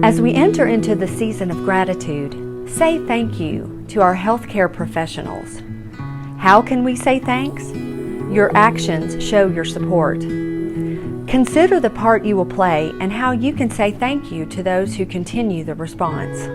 As we enter into the season of gratitude, say thank you to our healthcare professionals. How can we say thanks? Your actions show your support. Consider the part you will play and how you can say thank you to those who continue the response.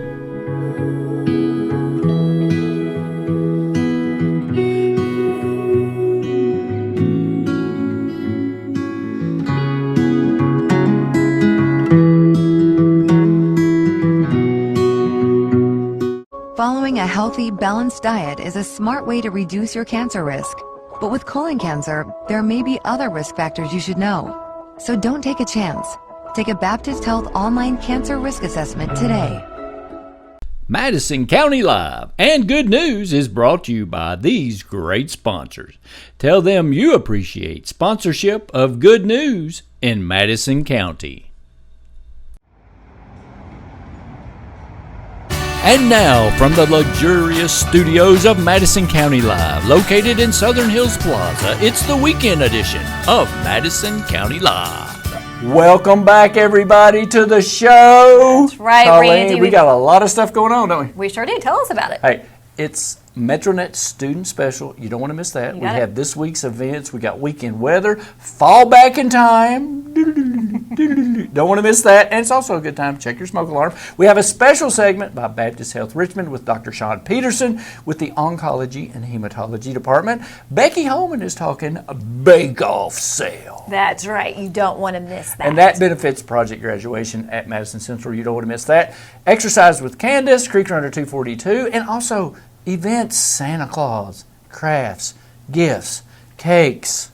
Following a healthy, balanced diet is a smart way to reduce your cancer risk. But with colon cancer, there may be other risk factors you should know. So don't take a chance. Take a Baptist Health online cancer risk assessment today. Madison County Live and Good News is brought to you by these great sponsors. Tell them you appreciate sponsorship of Good News in Madison County. And now, from the luxurious studios of Madison County Live, located in Southern Hills Plaza, it's the weekend edition of Madison County Live. Welcome back, everybody, to the show. That's right, Colleen, Randy. we got a lot of stuff going on, don't we? We sure do. Tell us about it. Hey, it's MetroNet Student Special. You don't want to miss that. We have this week's events. We got weekend weather, fall back in time. Don't want to miss that. And it's also a good time to check your smoke alarm. We have a special segment by Baptist Health Richmond with Dr. Sean Peterson with the Oncology and Hematology Department. Becky Holman is talking a bake-off sale. That's right. You don't want to miss that. And that benefits project graduation at Madison Central. You don't want to miss that. Exercise with Candace, Creek Runner 242, and also events, Santa Claus, crafts, gifts, cakes,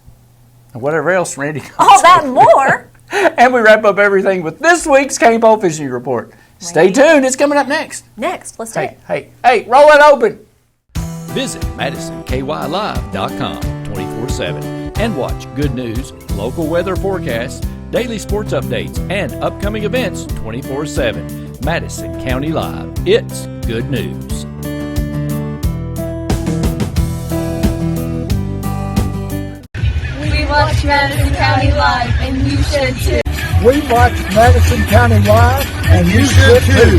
and whatever else Randy comes all that and more. And we wrap up everything with this week's Cane Pole Fishing Report. Stay tuned. It's coming up next. Let's do it. Hey, roll it open. Visit MadisonKYLive.com 24/7 and watch Good News, local weather forecasts, daily sports updates, and upcoming events 24/7. Madison County Live. It's good news. We watch Madison County Live, and you should too. We watch Madison County Live, and you should too.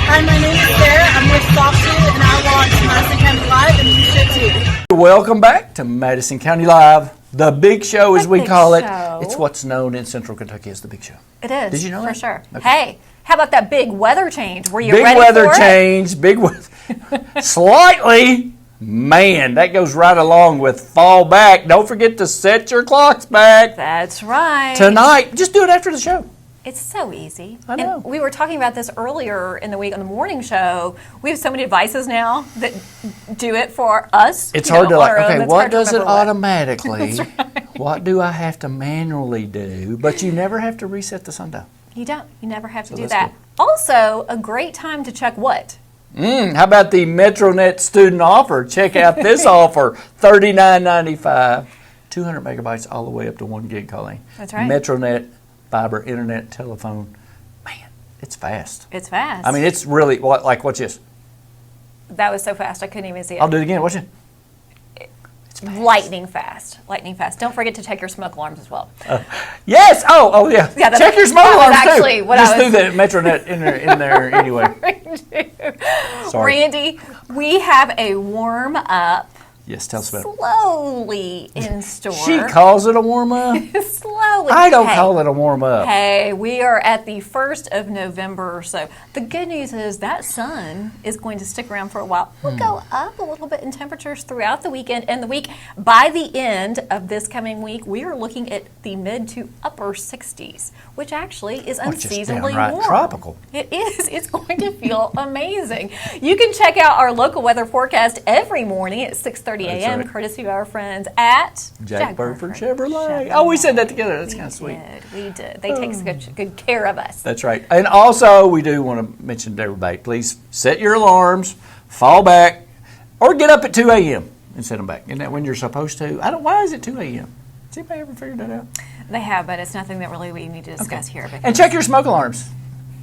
Hi, my name is Sarah. I'm with Softsuit, and I watch Madison County Live, and you should too. Welcome back to Madison County Live, the big show as we call it. Show. It's what's known in Central Kentucky as the big show. It is. Did you know for that? Sure. Okay. Hey, how about that big weather change? Were you Big ready weather for change, big weather. Slightly. Man, that goes right along with fall back. Don't forget to set your clocks back. That's right. Tonight, just do it after the show. It's so easy. I know. And we were talking about this earlier in the week on the morning show. We have so many devices now that do it for us. It's hard to okay, what does it automatically? Right. What do I have to manually do? But you never have to reset the sundial. You don't. You never have to do that's that. good. Also, a great time to check what? How about the MetroNet student offer? Check out this offer, $39.95, 200 megabytes all the way up to 1 gig, Colleen. That's right. MetroNet, fiber, internet, telephone. Man, it's fast. It's fast. I mean, it's really, watch this. That was so fast, I couldn't even see it. I'll do it again, watch it. It's fast. Lightning fast. Don't forget to check your smoke alarms as well. Yes, oh yeah. Check your smoke alarms actually too. What Just I was do the MetroNet in there anyway. Sorry. Randy, we have a warm up. Yes, tell us about it. Slowly in store. She calls it a warm-up? Slowly. I don't call it a warm-up. Hey, we are at the 1st of November or so. The good news is that sun is going to stick around for a while. We'll go up a little bit in temperatures throughout the weekend and the week. By the end of this coming week, we are looking at the mid to upper 60s, which actually is unseasonably warm. Tropical. It is. It's going to feel amazing. You can check out our local weather forecast every morning at 6:30 a.m. right. courtesy of our friends at Jack Burford Chevrolet. Oh, we said that together. That's kind of sweet. We did. They take good care of us. That's right. And also, we do want to mention to everybody, please set your alarms, fall back, or get up at 2 a.m. and set them back. Isn't that when you're supposed to? Why is it 2 a.m.? Has anybody ever figured that out? They have, but it's nothing that really we need to discuss here. And check your smoke alarms.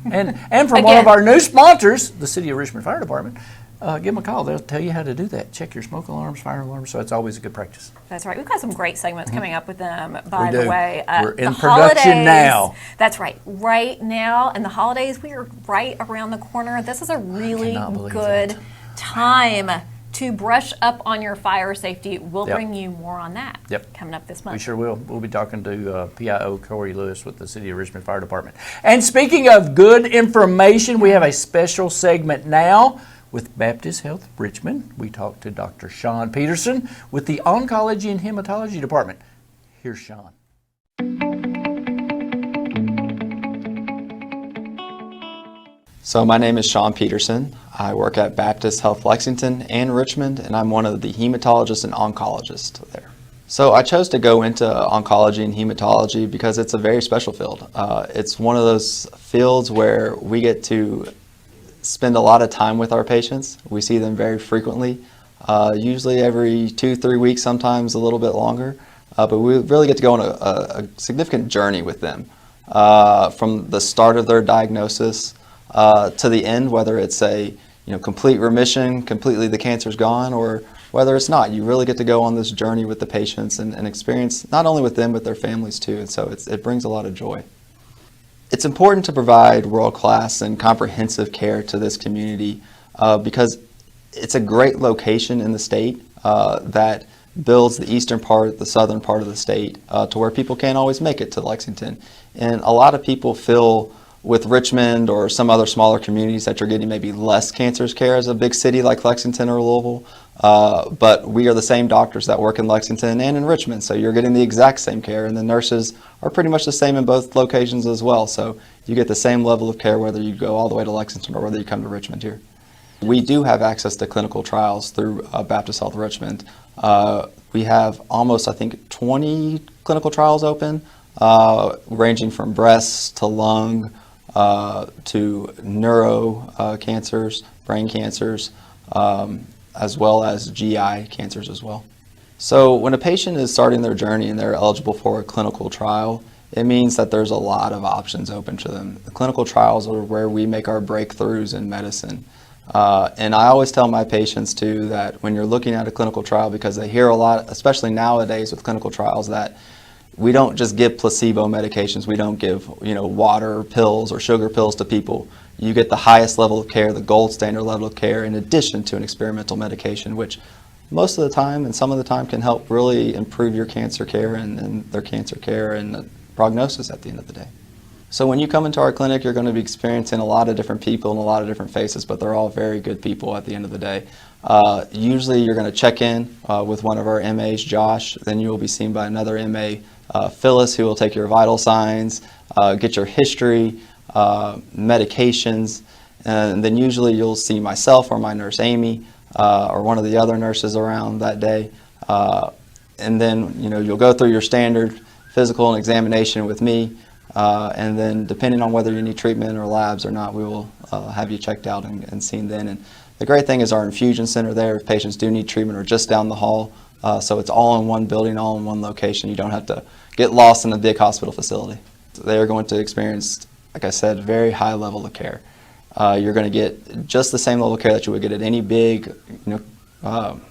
And from one of our new sponsors, the City of Richmond Fire Department, give them a call. They'll tell you how to do that. Check your smoke alarms, fire alarms, so it's always a good practice. That's right. We've got some great segments coming up with them, by the way. We're in production now. That's right. Right now, and the holidays, we are right around the corner. This is a really good time to brush up on your fire safety. We'll bring you more on that coming up this month. We sure will. We'll be talking to PIO Corey Lewis with the City of Richmond Fire Department. And speaking of good information, we have a special segment now with Baptist Health Richmond. We talked to Dr. Sean Peterson with the Oncology and Hematology Department. Here's Sean. So my name is Sean Peterson. I work at Baptist Health Lexington and Richmond, and I'm one of the hematologists and oncologists there. So I chose to go into oncology and hematology because it's a very special field. It's one of those fields where we get to spend a lot of time with our patients. We see them very frequently, usually every 2-3 weeks, sometimes a little bit longer. But we really get to go on a significant journey with them from the start of their diagnosis to the end, whether it's a complete remission, completely the cancer's gone, or whether it's not. You really get to go on this journey with the patients and experience not only with them but their families too. And so it brings a lot of joy. It's important to provide world-class and comprehensive care to this community because it's a great location in the state that builds the eastern part, the southern part of the state to where people can't always make it to Lexington. And a lot of people feel with Richmond or some other smaller communities that you're getting maybe less cancer care as a big city like Lexington or Louisville. But we are the same doctors that work in Lexington and in Richmond, so you're getting the exact same care, and the nurses are pretty much the same in both locations as well. So you get the same level of care whether you go all the way to Lexington or whether you come to Richmond here. We do have access to clinical trials through Baptist Health Richmond. We have almost, I think, 20 clinical trials open, ranging from breast to lung, to neuro cancers, brain cancers, as well as GI cancers as well. So when a patient is starting their journey and they're eligible for a clinical trial, it means that there's a lot of options open to them. The clinical trials are where we make our breakthroughs in medicine. And I always tell my patients too that when you're looking at a clinical trial, because they hear a lot, especially nowadays with clinical trials, that we don't just give placebo medications. We don't give, water pills or sugar pills to people. You get the highest level of care, the gold standard level of care, in addition to an experimental medication, which most of the time and some of the time can help really improve your cancer care and their cancer care and prognosis at the end of the day. So when you come into our clinic, you're going to be experiencing a lot of different people and a lot of different faces, but they're all very good people at the end of the day. Usually you're going to check in with one of our MAs, Josh, then you will be seen by another MA, Phyllis, who will take your vital signs, get your history, medications, and then usually you'll see myself or my nurse Amy or one of the other nurses around that day. And then you'll go through your standard physical and examination with me, and then depending on whether you need treatment or labs or not, we will have you checked out and seen then. And the great thing is our infusion center there, if patients do need treatment, are just down the hall. So it's all in one building, all in one location. You don't have to get lost in a big hospital facility. They are going to experience, like I said, very high level of care. You're going to get just the same level of care that you would get at any big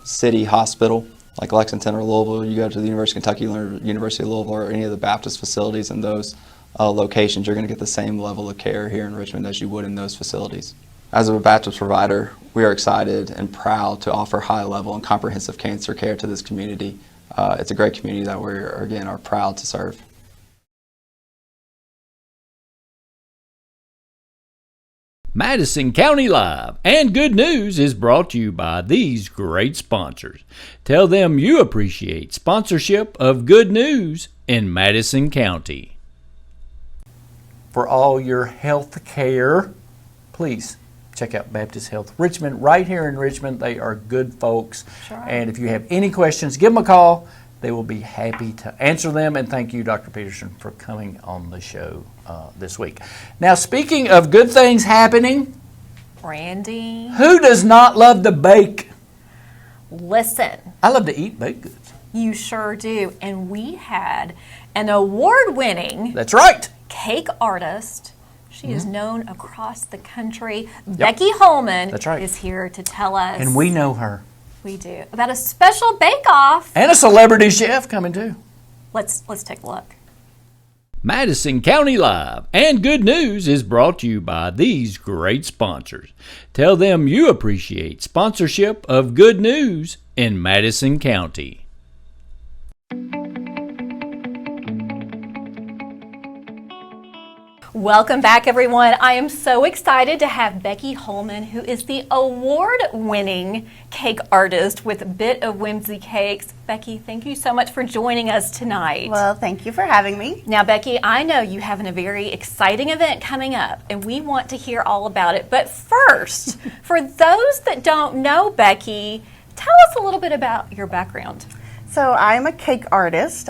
city hospital like Lexington or Louisville. You go to the University of Kentucky or University of Louisville or any of the Baptist facilities in those locations, you're going to get the same level of care here in Richmond as you would in those facilities. As a Baptist provider, we are excited and proud to offer high-level and comprehensive cancer care to this community. It's a great community that are proud to serve. Madison County Live and Good News is brought to you by these great sponsors. Tell them you appreciate sponsorship of Good News in Madison County. For all your health care, please check out Baptist Health Richmond right here in Richmond. They are good folks. Sure. And if you have any questions, give them a call. They will be happy to answer them. And thank you, Dr. Peterson, for coming on the show this week. Now, speaking of good things happening, Randy, who does not love to bake? Listen. I love to eat baked goods. You sure do. And we had an award-winning That's right. cake artist She is known across the country. Becky Holman is here to tell us. And we know her. We do. About a special bake-off. And a celebrity chef coming too. Let's take a look. Madison County Live and Good News is brought to you by these great sponsors. Tell them you appreciate sponsorship of Good News in Madison County. Welcome back, everyone. I am so excited to have Becky Holman, who is the award-winning cake artist with Bit of Whimsy Cakes. Becky, thank you so much for joining us tonight. Well, thank you for having me. Now, Becky, I know you have a very exciting event coming up, and we want to hear all about it. But first, for those that don't know Becky, tell us a little bit about your background. So I'm a cake artist.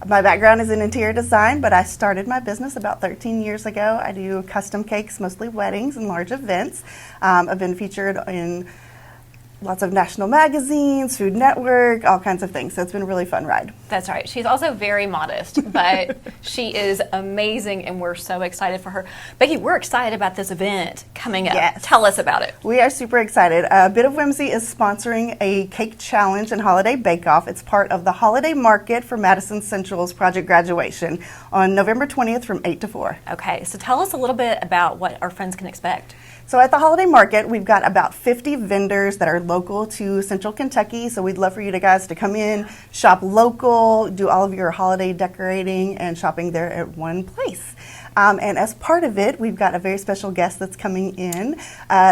My background is in interior design, but I started my business about 13 years ago. I do custom cakes, mostly weddings and large events. I've been featured in lots of national magazines, Food Network, all kinds of things. So it's been a really fun ride. That's right. She's also very modest, but she is amazing, and we're so excited for her. Becky, we're excited about this event coming up. Yes. Tell us about it. We are super excited. Bit of Whimsy is sponsoring a cake challenge and holiday bake-off. It's part of the holiday market for Madison Central's Project Graduation on November 20th from 8 to 4. Okay, so tell us a little bit about what our friends can expect. So at the holiday market, we've got about 50 vendors that are local to Central Kentucky. So we'd love for you guys to come in, shop local, do all of your holiday decorating and shopping there at one place. And as part of it, we've got a very special guest that's coming in,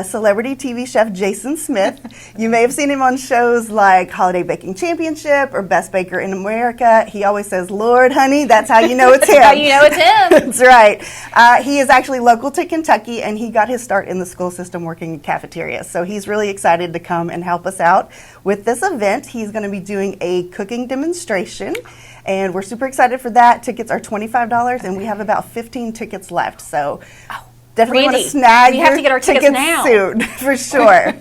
celebrity TV chef Jason Smith. You may have seen him on shows like Holiday Baking Championship or Best Baker in America. He always says, "Lord, honey," that's how you know it's him. That's how you know it's him. That's right. He is actually local to Kentucky, and he got his start in the school system working in cafeterias. So he's really excited to come and help us out with this event. He's going to be doing a cooking demonstration, and we're super excited for that. Tickets are $25, and we have about 15 tickets left. So definitely want to snag have to get our tickets now. soon, for sure.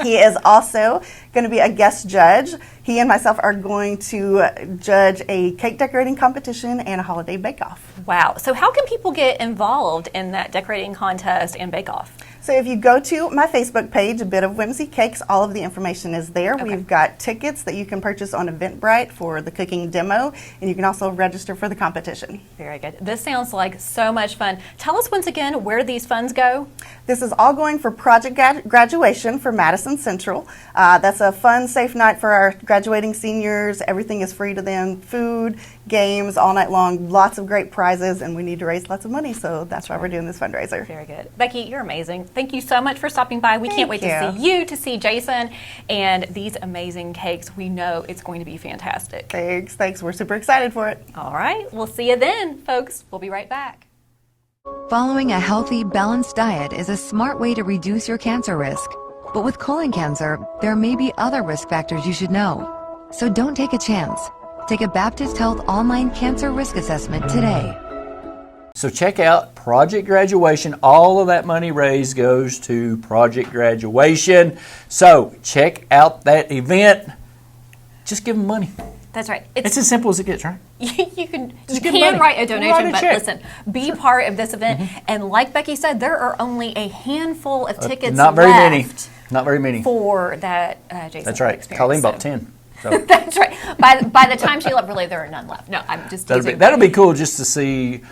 He is also going to be a guest judge. He and myself are going to judge a cake decorating competition and a holiday bake-off. Wow. So how can people get involved in that decorating contest and bake-off? So if you go to my Facebook page, A Bit of Whimsy Cakes, all of the information is there. Okay. We've got tickets that you can purchase on Eventbrite for the cooking demo, and you can also register for the competition. Very good. This sounds like so much fun. Tell us once again where these funds go. This is all going for Project Graduation for Madison Central. That's a fun, safe night for our graduating seniors. Everything is free to them. Food, games, all night long. Lots of great prizes, and we need to raise lots of money, so that's why we're doing this fundraiser. Very good. Becky, you're amazing. Thank you so much for stopping by. We can't wait to see you, to see Jason, and these amazing cakes. We know it's going to be fantastic. Thanks. We're super excited for it. All right. We'll see you then, folks. We'll be right back. Following a healthy, balanced diet is a smart way to reduce your cancer risk. But with colon cancer, there may be other risk factors you should know. So don't take a chance. Take a Baptist Health online cancer risk assessment today. So check out Project Graduation. All of that money raised goes to Project Graduation. So check out that event. Just give them money. That's right. It's as simple as it gets, right? You can write a donation, but listen, be part of this event. And like Becky said, there are only a handful of tickets Not very left. many. Not very many. For that Jason That's right. experience. Colleen bought 10. So. That's right. By the time she left, really, there are none left. No, I'm just teasing. That'll be cool just to see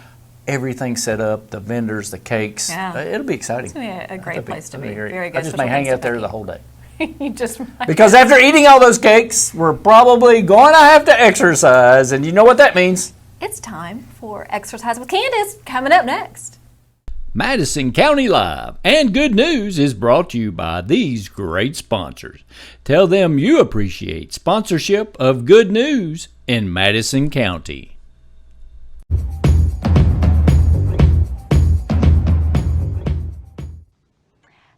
everything set up, the vendors, the cakes. Yeah. It'll be exciting. It's going to be a great place to be. Very good. I just may hang out there the whole day. You just because after eating all those cakes, we're probably going to have to exercise, and you know what that means. It's time for Exercise with Candace, coming up next. Madison County Live and Good News is brought to you by these great sponsors. Tell them you appreciate sponsorship of Good News in Madison County.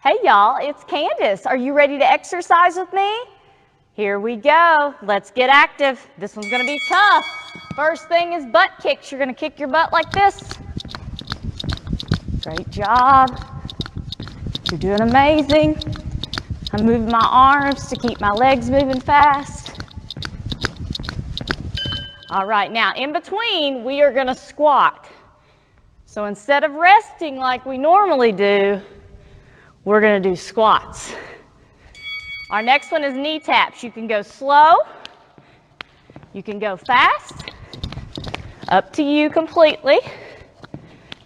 Hey y'all, it's Candace. Are you ready to exercise with me? Here we go. Let's get active. This one's gonna be tough. First thing is butt kicks. You're gonna kick your butt like this. Great job. You're doing amazing. I'm moving my arms to keep my legs moving fast. All right, now in between, we are gonna squat. So instead of resting like we normally do, we're going to do squats. Our next one is knee taps. You can go slow. You can go fast. Up to you completely.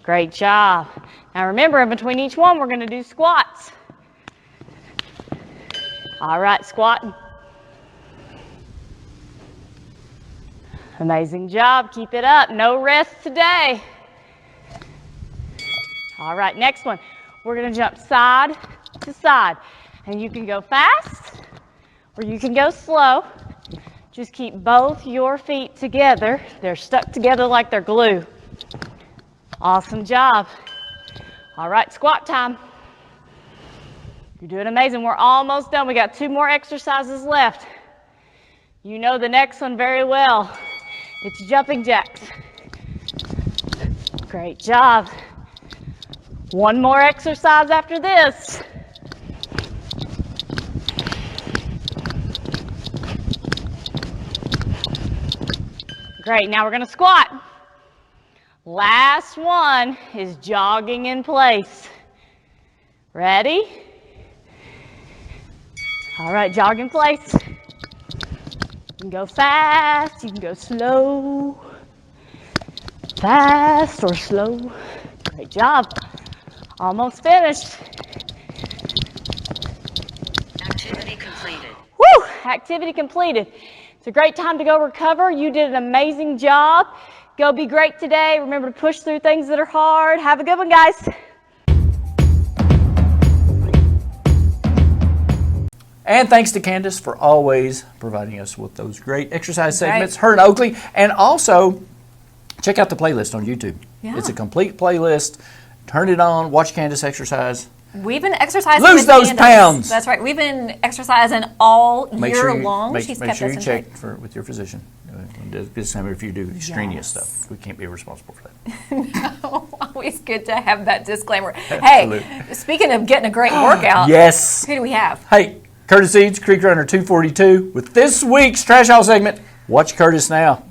Great job. Now remember, in between each one, we're going to do squats. All right, squatting. Amazing job. Keep it up. No rest today. All right, next one. We're going to jump side to side. And you can go fast or you can go slow. Just keep both your feet together. They're stuck together like they're glue. Awesome job. All right, squat time. You're doing amazing. We're almost done. We got 2 more exercises left. You know the next one very well. It's jumping jacks. Great job. 1 more exercise after this. Great, now we're going to squat. Last one is jogging in place. Ready? All right, jog in place. You can go fast, you can go slow. Fast or slow. Great job. Almost finished. Activity completed. Woo! Activity completed. It's a great time to go recover. You did an amazing job. Go be great today. Remember to push through things that are hard. Have a good one, guys. And thanks to Candace for always providing us with those great exercise segments, her and Oakley. And also, check out the playlist on YouTube. Yeah. It's a complete playlist. Turn it on, watch Candace exercise. We've been exercising. Lose with those Candace. pounds. That's right. We've been exercising all year long. Make She's sure kept you us in check shape. with your physician. This time if you do extraneous stuff. We can't be responsible for that. No, always good to have that disclaimer. Hey, speaking of getting a great workout. Yes. Who do we have? Hey, Curtis Eads, Creek Runner 242, with this week's Trash Haul segment. Watch Curtis now.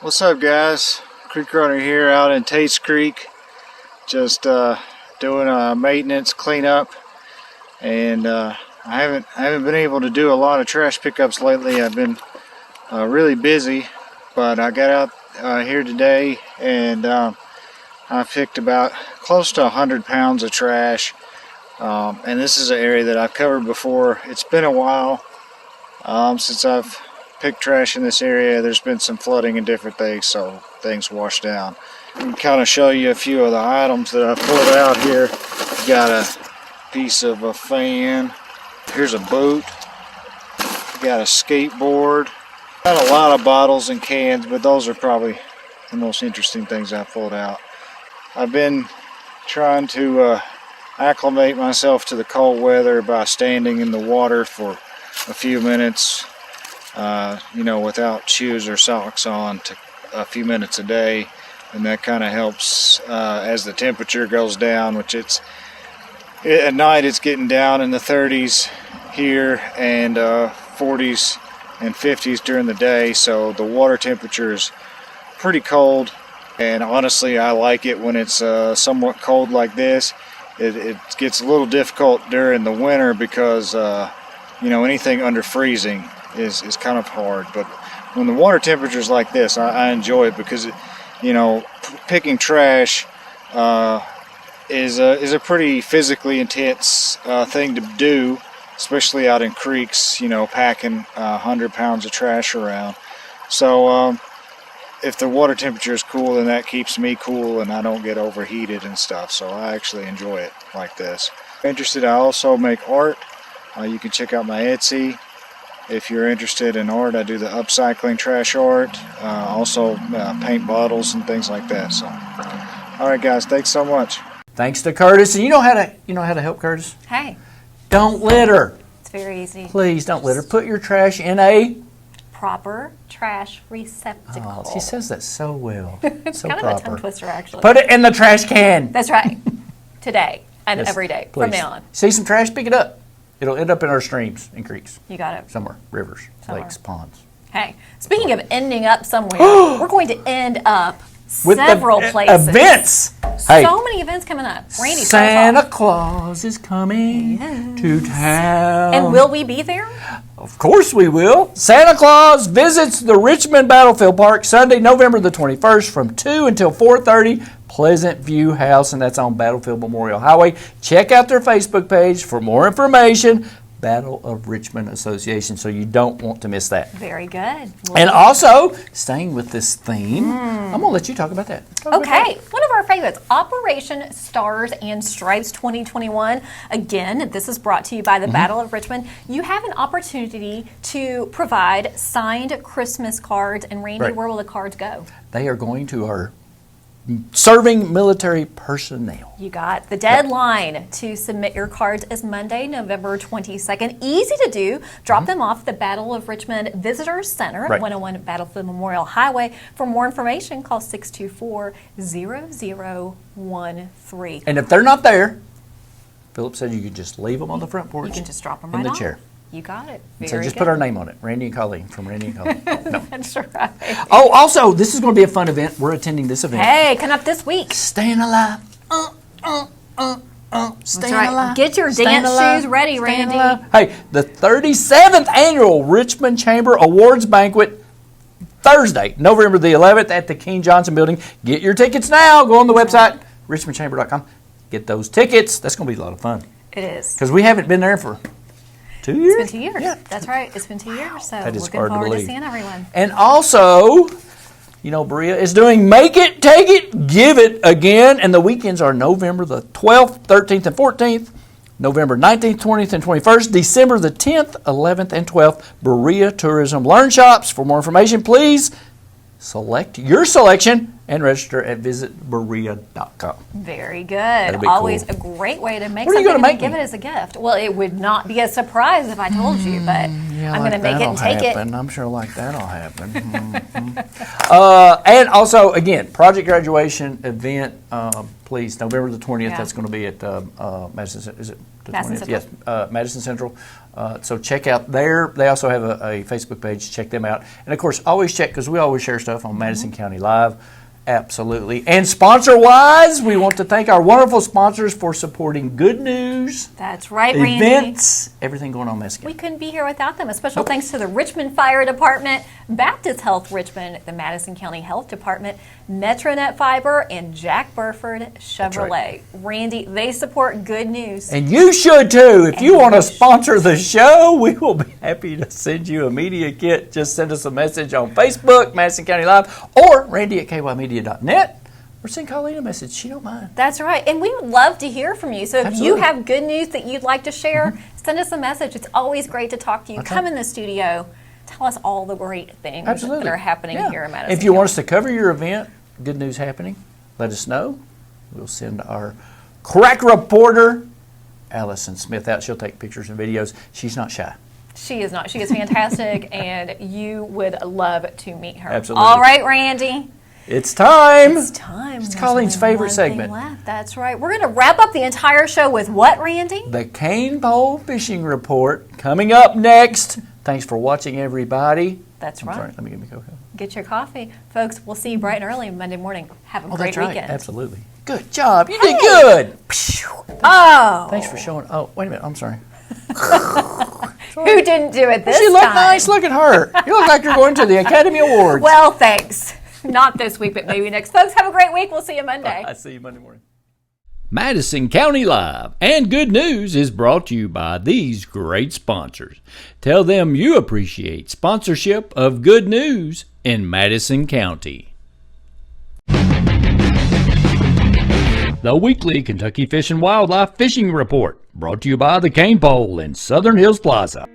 What's up, guys? Creek Runner here out in Tate's Creek. Just doing a maintenance cleanup, and I haven't been able to do a lot of trash pickups lately. I've been really busy, but I got out here today, and I picked about close to 100 pounds of trash. And this is an area that I've covered before. It's been a while since I've picked trash in this area. There's been some flooding and different things, so things washed down. I can kind of show you a few of the items that I pulled out here. Got a piece of a fan. Here's a boot. Got a skateboard. Got a lot of bottles and cans, but those are probably the most interesting things I pulled out. I've been trying to acclimate myself to the cold weather by standing in the water for a few minutes, without shoes or socks on, to a few minutes a day, and that kind of helps as the temperature goes down, which at night it's getting down in the 30s here, and 40s and 50s during the day, so the water temperature is pretty cold. And honestly, I like it when it's somewhat cold like this. It gets a little difficult during the winter because anything under freezing is kind of hard. But when the water temperature is like this, I enjoy it because picking trash is a pretty physically intense thing to do, especially out in creeks. Packing 100 pounds of trash around. So. If the water temperature is cool, then that keeps me cool and I don't get overheated and stuff. So I actually enjoy it like this. If you're interested, I also make art. You can check out my Etsy. If you're interested in art, I do the upcycling trash art. Also paint bottles and things like that. So, all right, guys, thanks so much. Thanks to Curtis. And you know how to help Curtis? Hey. Don't litter. It's very easy. Please don't litter. Put your trash in a proper trash receptacle. Oh, she says that so well. It's so kind proper. of a tongue twister, actually. Put it in the trash can. That's right. Today and Yes, every day please. from now on. See some trash, pick it up. It'll end up in our streams and creeks. You got it. Somewhere. Rivers, Somewhere. lakes, ponds. Hey, speaking of ending up somewhere, we're going to end up With several the places. events. Hey, So many events coming up. Randy, Santa Claus is coming to town. and will we be there? Of course we will. Santa Claus visits the Richmond Battlefield Park Sunday, November the 21st from 2 until 4:30. Pleasant View House, and that's on Battlefield Memorial Highway. Check out their Facebook page for more information. Battle of Richmond Association, so you don't want to miss that. Very good. And also, staying with this theme, I'm going to let you talk about that. Okay, one of our favorites, Operation Stars and Stripes 2021. Again, this is brought to you by the Battle of Richmond. You have an opportunity to provide signed Christmas cards. And Randy, Right. where will the cards go? They are going to our serving military personnel. You got the deadline to submit your cards is Monday, November 22nd. Easy to do. Drop them off at the Battle of Richmond Visitors Center, Right. 101 Battlefield Memorial Highway. For more information, call 624-0013. And if they're not there, Philip said you could just leave them on the front porch. You can just drop them in right the off. chair. You got it. So Very just good. put our name on it, Randy and Colleen, from Randy and Colleen. No. That's right. Oh, also, this is going to be a fun event. We're attending this event. Hey, coming up this week. Staying alive. Staying right. alive. Get your Staying dance alive. shoes ready, Staying Randy. alive. Hey, the 37th annual Richmond Chamber Awards Banquet, Thursday, November the 11th at the King Johnson Building. Get your tickets now. Go on the website, richmondchamber.com. Get those tickets. That's going to be a lot of fun. It is. Because we haven't been there for 2 years. It's been 2 years. Yeah. That's right. It's been 2 years. So That is looking hard to forward to believe. seeing everyone. And also, you know, Berea is doing Make It, Take It, Give It again. And the weekends are November the 12th, 13th, and 14th. November 19th, 20th, and 21st. December the 10th, 11th, and 12th. Berea Tourism Learn Shops. For more information, please select your selection and register at visitberea.com. Very good. be Always cool. a great way to make What are you something gonna and make give me? it as a gift. Well, it would not be a surprise if I told you, but I'm going to make it and take it. I'm sure like that'll happen. And also, again, project graduation event, please, November the 20th. Yeah. That's going to be at Madison. Is it the Madison 20th? Central. Yes, Madison Central. So check out there. They also have a Facebook page. Check them out. And of course, always check, because we always share stuff on Madison County Live. Absolutely. And sponsor-wise, we want to thank our wonderful sponsors for supporting good news, That's right, Randy. events, everything going on in Madison We County. couldn't be here without them. A special thanks to the Richmond Fire Department, Baptist Health Richmond, the Madison County Health Department, Metronet Fiber, and Jack Burford Chevrolet. right. Randy, they support good news. And you should too. If you And want to you should. sponsor the show, we will be happy to send you a media kit. Just send us a message on Facebook, Madison County Live, or randy@kymedia.net, or send Colleen a message. She don't mind. That's right. And we would love to hear from you. So if Absolutely. you have good news that you'd like to share, send us a message. It's always great to talk to you. Okay. Come in the studio. Tell us all the great things Absolutely. that are happening Yeah. here in Madison. If you want County. us to cover your event, good news happening, let us know. We'll send our crack reporter, Allison Smith, out. She'll take pictures and videos. She's not shy. She is not. She is fantastic, and you would love to meet her. Absolutely. All right, Randy. It's time. It's time. It's There's Colleen's only favorite one thing segment. left. That's right. We're going to wrap up the entire show with what, Randy? The Cane Pole Fishing Report coming up next. Thanks for watching, everybody. That's I'm right. sorry, let me get me cocoa. Get your coffee. Folks, we'll see you bright and early Monday morning. Have a Oh, great that's right. weekend. Absolutely. Good job. You did good. Oh. Thanks for showing. Oh, wait a minute. I'm sorry. Who didn't do it this She looked time? nice. Look at her. You look like you're going to the Academy Awards. Well, thanks. Not this week, but maybe next. Folks, have a great week. We'll see you Monday. I see you Monday morning. Madison County Live and Good News is brought to you by these great sponsors. Tell them you appreciate sponsorship of Good News in Madison County. The weekly Kentucky Fish and Wildlife Fishing Report, brought to you by the Cane Pole in Southern Hills Plaza.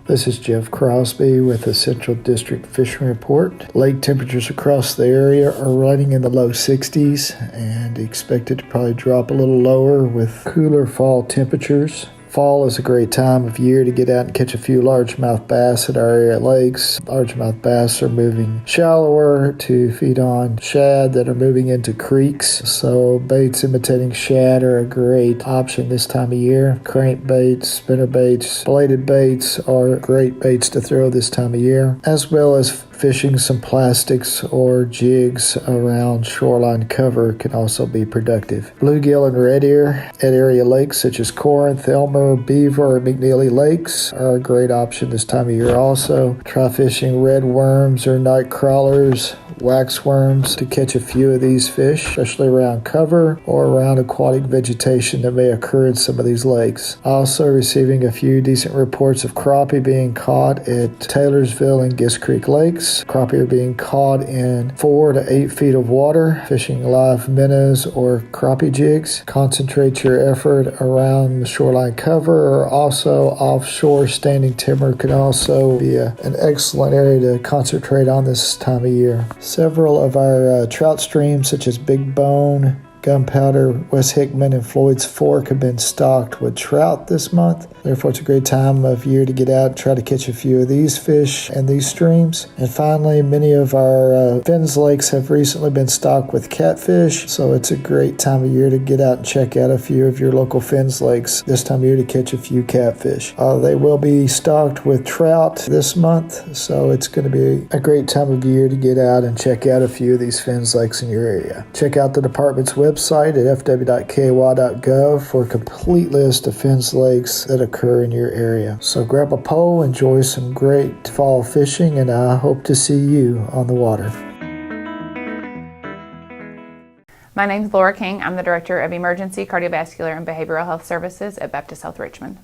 This is Jeff Crosby with the Central District Fishing Report. Lake temperatures across the area are running in the low 60s and expected to probably drop a little lower with cooler fall temperatures. Fall is a great time of year to get out and catch a few largemouth bass at our area lakes. Largemouth bass are moving shallower to feed on shad that are moving into creeks. So baits imitating shad are a great option this time of year. Crank baits, spinner baits, bladed baits are great baits to throw this time of year, as well as fishing some plastics or jigs around shoreline cover can also be productive. Bluegill and red ear at area lakes such as Corinth, Elmer, Beaver, or McNeely lakes are a great option this time of year also. Try fishing red worms or night crawlers, wax worms to catch a few of these fish, especially around cover or around aquatic vegetation that may occur in some of these lakes. Also receiving a few decent reports of crappie being caught at Taylorsville and Gist Creek lakes. Crappie are being caught in 4 to 8 feet of water, fishing live minnows or crappie jigs. Concentrate your effort around the shoreline cover, or also offshore standing timber can also be an excellent area to concentrate on this time of year. Several of our trout streams such as Big Bone, Gunpowder, West Hickman, and Floyd's Fork have been stocked with trout this month. Therefore, it's a great time of year to get out and try to catch a few of these fish and these streams. And finally, many of our Fins lakes have recently been stocked with catfish, so it's a great time of year to get out and check out a few of your local Fins lakes this time of year to catch a few catfish. They will be stocked with trout this month, so it's going to be a great time of year to get out and check out a few of these Fins lakes in your area. Check out the department's website at fw.ky.gov for a complete list of Fins lakes that occur in your area. So grab a pole, enjoy some great fall fishing, and I hope to see you on the water. My name is Laura King. I'm the Director of Emergency Cardiovascular and Behavioral Health Services at Baptist Health Richmond.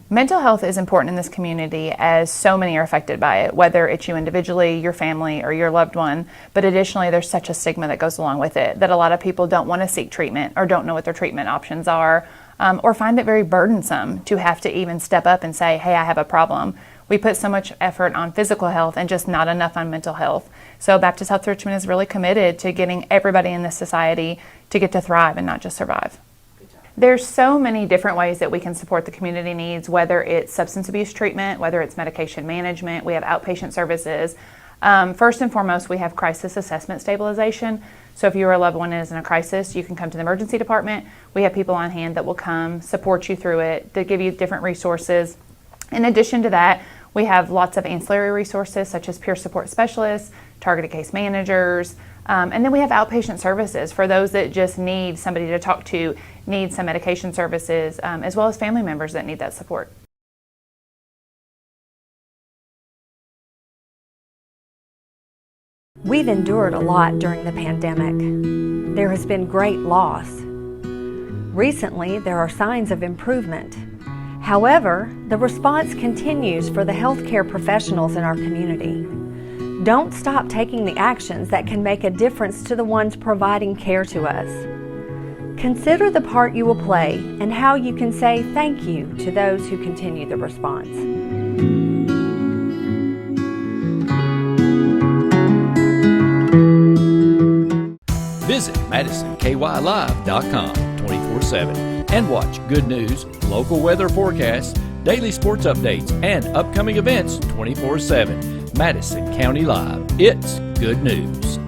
Mental health is important in this community as so many are affected by it, whether it's you individually, your family, or your loved one. But additionally, there's such a stigma that goes along with it that a lot of people don't want to seek treatment or don't know what their treatment options are, or find it very burdensome to have to even step up and say, hey, I have a problem. We put so much effort on physical health and just not enough on mental health. So Baptist Health Richmond is really committed to getting everybody in this society to get to thrive and not just survive. There's so many different ways that we can support the community needs, whether it's substance abuse treatment, whether it's medication management. We have outpatient services. First and foremost, we have crisis assessment stabilization. So if your loved one is in a crisis, you can come to the emergency department. We have people on hand that will come support you through it, to give you different resources. In addition to that, we have lots of ancillary resources such as peer support specialists, targeted case managers, and then we have outpatient services for those that just need somebody to talk to, need some medication services, as well as family members that need that support. We've endured a lot during the pandemic. There has been great loss. Recently, there are signs of improvement. However, the response continues for the healthcare professionals in our community. Don't stop taking the actions that can make a difference to the ones providing care to us. Consider the part you will play and how you can say thank you to those who continue the response. Visit MadisonKYLive.com 24/7 and watch good news, local weather forecasts, daily sports updates, and upcoming events 24/7. Madison County Live. It's good news.